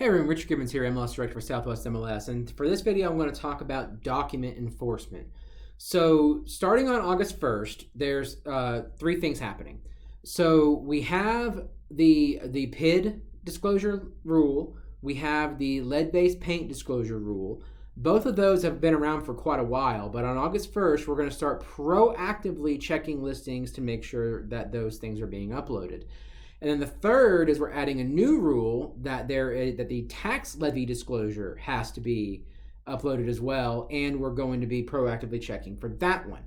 Hey everyone, Richard Gibbens here, MLS Director for Southwest MLS, and for this video I'm going to talk about document enforcement. So starting on August 1st, there's three things happening. So we have the PID disclosure rule, we have the lead-based paint disclosure rule. Both of those have been around for quite a while, but on August 1st we're going to start proactively checking listings to make sure that those things are being uploaded. And then the third is we're adding a new rule that the tax levy disclosure has to be uploaded as well, and we're going to be proactively checking for that one.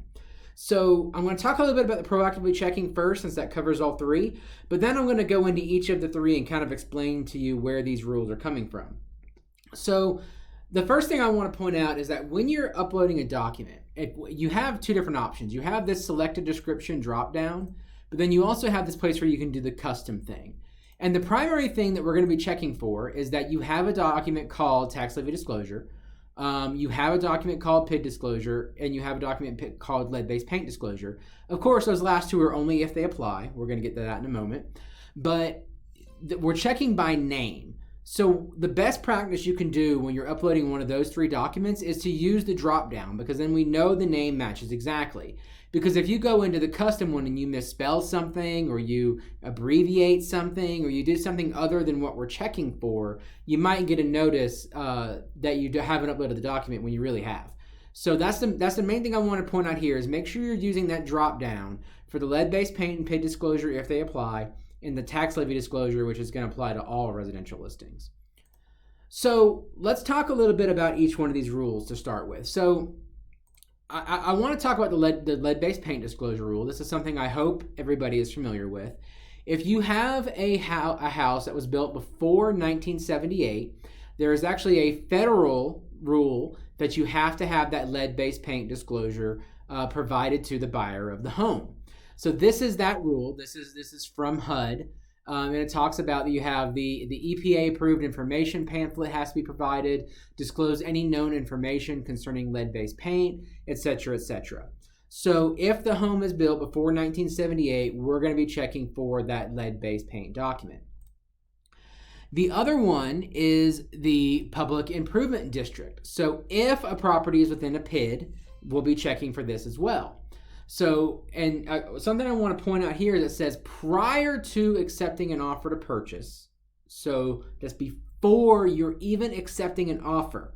So I'm going to talk a little bit about the proactively checking first, since that covers all three, but then I'm going to go into each of the three and kind of explain to you where these rules are coming from. So the first thing I want to point out is that when you're uploading a document, you have two different options. You have this selected description dropdown, but then you also have this place where you can do the custom thing. And the primary thing that we're going to be checking for is that you have a document called tax levy disclosure, you have a document called PID disclosure, and you have a document called lead-based paint disclosure. Of course, those last two are only if they apply. We're going to get to that in a moment. But we're checking by name. So the best practice you can do when you're uploading one of those three documents is to use the drop-down, because then we know the name matches exactly. Because if you go into the custom one and you misspell something, or you abbreviate something, or you do something other than what we're checking for, you might get a notice that you haven't uploaded the document when you really have. So that's the main thing I want to point out here, is make sure you're using that drop-down for the lead-based paint and PID disclosure if they apply, and the tax levy disclosure, which is going to apply to all residential listings. So let's talk a little bit about each one of these rules to start with. So I want to talk about the lead-based paint disclosure rule. This is something I hope everybody is familiar with. If you have a house that was built before 1978, there is actually a federal rule that you have to have that lead-based paint disclosure provided to the buyer of the home. So this is that rule. This is from HUD. And it talks about that you have the EPA approved information pamphlet has to be provided, disclose any known information concerning lead-based paint, etc., etc. So if the home is built before 1978, we're going to be checking for that lead-based paint document. The other one is the public improvement district. So if a property is within a PID, we'll be checking for this as well. So, and something I want to point out here is it says prior to accepting an offer to purchase. So that's before you're even accepting an offer.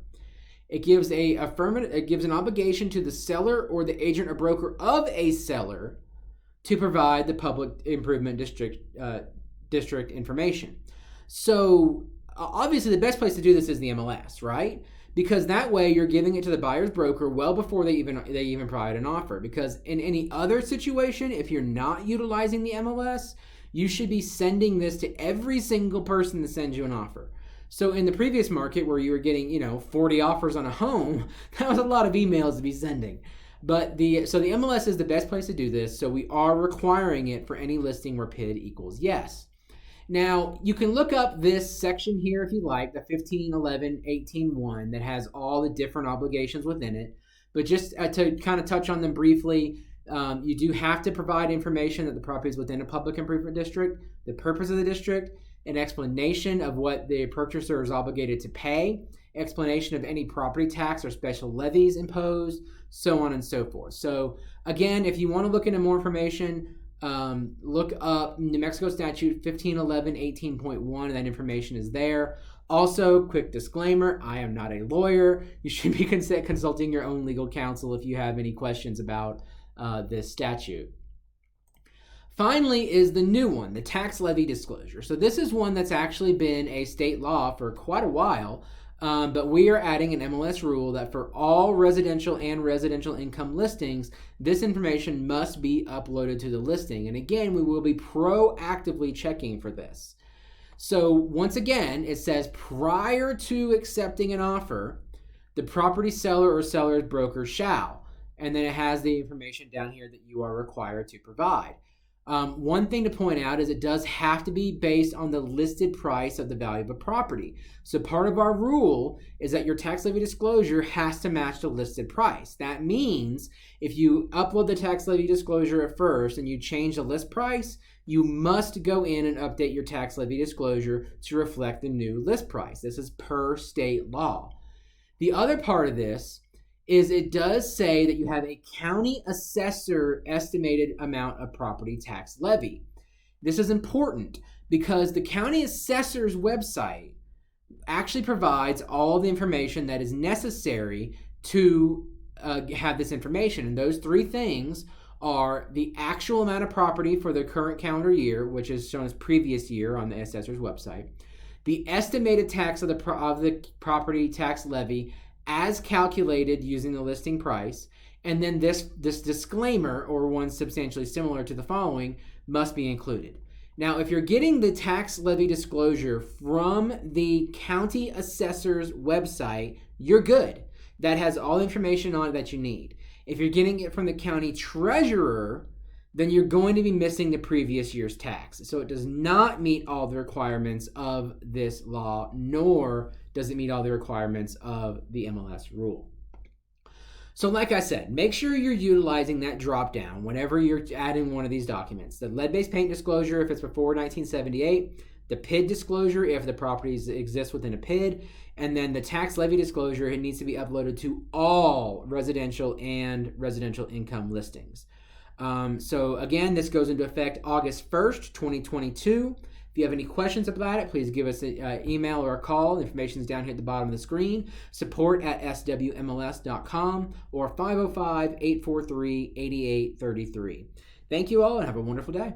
It gives it gives an obligation to the seller or the agent or broker of a seller to provide the public improvement district information. So obviously the best place to do this is the MLS, right? Because that way you're giving it to the buyer's broker well before they even provide an offer. Because in any other situation, if you're not utilizing the MLS, you should be sending this to every single person that sends you an offer. So in the previous market where you were getting, 40 offers on a home, that was a lot of emails to be sending. But the MLS is the best place to do this. So we are requiring it for any listing where PID equals yes. Now, you can look up this section here if you like, the 15.11.18.1 that has all the different obligations within it. But just to kind of touch on them briefly, you do have to provide information that the property is within a public improvement district, the purpose of the district, an explanation of what the purchaser is obligated to pay, explanation of any property tax or special levies imposed, so on and so forth. So again, if you want to look into more information, look up New Mexico statute 15.11.18.1. That information is there. Also, quick disclaimer, I am not a lawyer. You should be consulting your own legal counsel if you have any questions about this statute. Finally is the new one, the tax levy disclosure. So this is one that's actually been a state law for quite a while. But we are adding an MLS rule that for all residential and residential income listings, this information must be uploaded to the listing. And again, we will be proactively checking for this. So once again, it says prior to accepting an offer, the property seller or seller's broker shall, and then it has the information down here that you are required to provide. One thing to point out is it does have to be based on the listed price of the value of a property. So part of our rule is that your tax levy disclosure has to match the listed price. That means if you upload the tax levy disclosure at first and you change the list price, you must go in and update your tax levy disclosure to reflect the new list price. This is per state law. The other part of this is it does say that you have a county assessor estimated amount of property tax levy. This is important because the county assessor's website actually provides all the information that is necessary to have this information. And those three things are the actual amount of property for the current calendar year, which is shown as previous year on the assessor's website, the estimated tax of the property tax levy as calculated using the listing price, and then this disclaimer, or one substantially similar to the following, must be included. Now, if you're getting the tax levy disclosure from the county assessor's website, you're good. That has all the information on it that you need. If you're getting it from the county treasurer, then you're going to be missing the previous year's tax. So it does not meet all the requirements of this law, nor does it meet all the requirements of the MLS rule. So like I said, make sure you're utilizing that drop down whenever you're adding one of these documents. The lead-based paint disclosure if it's before 1978, the PID disclosure if the properties exist within a PID, and then the tax levy disclosure, it needs to be uploaded to all residential and residential income listings. So again, this goes into effect August 1st, 2022. If you have any questions about it, please give us an email or a call. The information is down here at the bottom of the screen. Support@swmls.com or 505-843-8833. Thank you all and have a wonderful day.